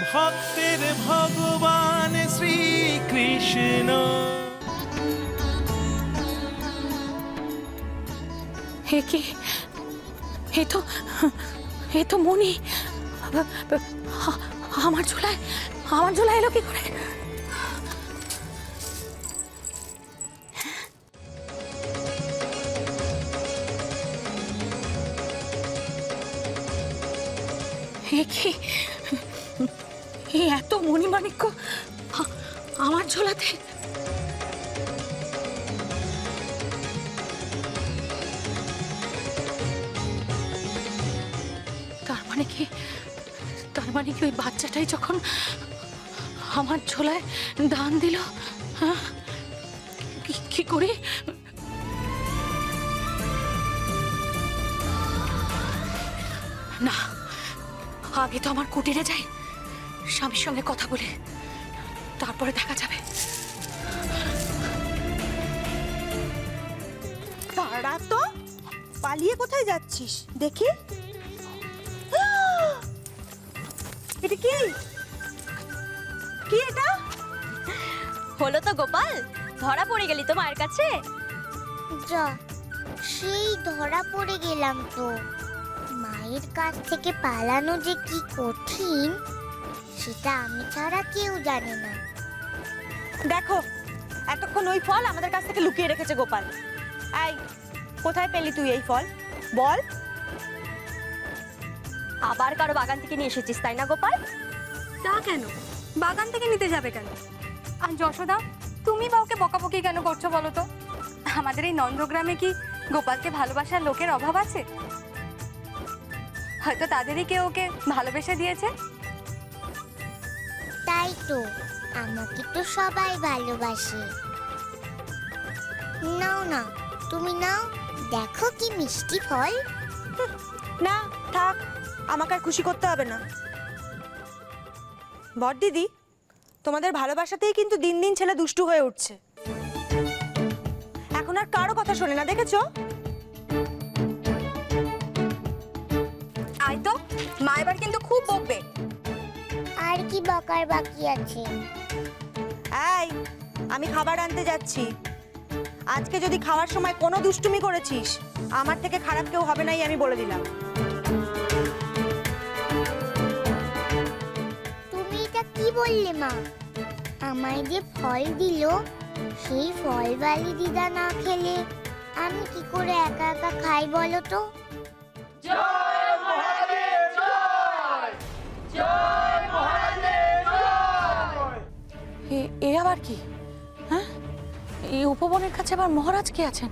ভক্তের ভগবান শ্রীকৃষ্ণ। হে কি? এ তো মনি। আমার ঝোলায় এলো কি করে? হে কি? এত মণিমাণিক্য আমার ঝোলাতে? তার মানে কি ওই বাচ্চাটাই যখন আমার ঝোলায় দান দিল? হ্যাঁ, কি করে? না, আগে তো আমার কুটিরে যাই, স্বামীর সঙ্গে কথা বলে তারপরে দেখা যাবে। তারা তো পালিয়ে কোথায় যাচ্ছিস দেখি? এটা কি? এটা হলো তো গোপাল, ধরা পড়ে গেলি তো মায়ের কাছে। যা, সেই ধরা পড়ে গেলাম তো। মায়ের কাছ থেকে পালানো যে কি কঠিন সেটা আমি ছাড়া কেউ জানে না। দেখো, এতক্ষণ ওই ফল আমাদের কাছ থেকে লুকিয়ে রেখেছে গোপাল। এই, কোথায় পেলি তুই এই ফল? বল। আবার কারো বাগান থেকে নিয়ে এসেছিস তাই না গোপাল? তা কেন? বাগান থেকে নিতে যাবে কেন? আর যশোদা, তুমি বা ওকে বকাবকি কেন করছো বলো তো? আমাদের এই নন্দগ্রামে কি গোপালকে ভালোবাসার লোকের অভাব আছে? হয়তো তাদেরই কেউ ওকে ভালোবেসে দিয়েছে। তাই তো, আমাকে তো সবাই ভালোবাসে। নাও না, তুমি নাও, দেখো কি মিষ্টি ফল। না থাক, আমাকে আর খুশি করতে হবে না। বড় দিদি, তোমাদের ভালোবাসাতেই কিন্তু দিন দিন ছেলে দুষ্টু হয়ে উঠছে। এখন আর কারো কথা শোনে না, দেখেছো? আই তো, মা এবার কিন্তু খুব বকবে। আর কি বকার বাকি আছে? এই, আমি খাবার আনতে যাচ্ছি। আজকে যদি খাওয়ার সময় কোনো দুষ্টুমি করেছিস, আমার থেকে খারাপ কেউ হবে নাই, আমি বলে দিলাম। তুমি এটা কি বললে মা? আমায় যে ফল দিল, সেই ফলবালি দিদা না খেলে আমি কি করে একা একা খাই বলো তো? এ আবার কি? হ্যাঁ, এই উপবনের কাছে আবার মহারাজ কে আছেন?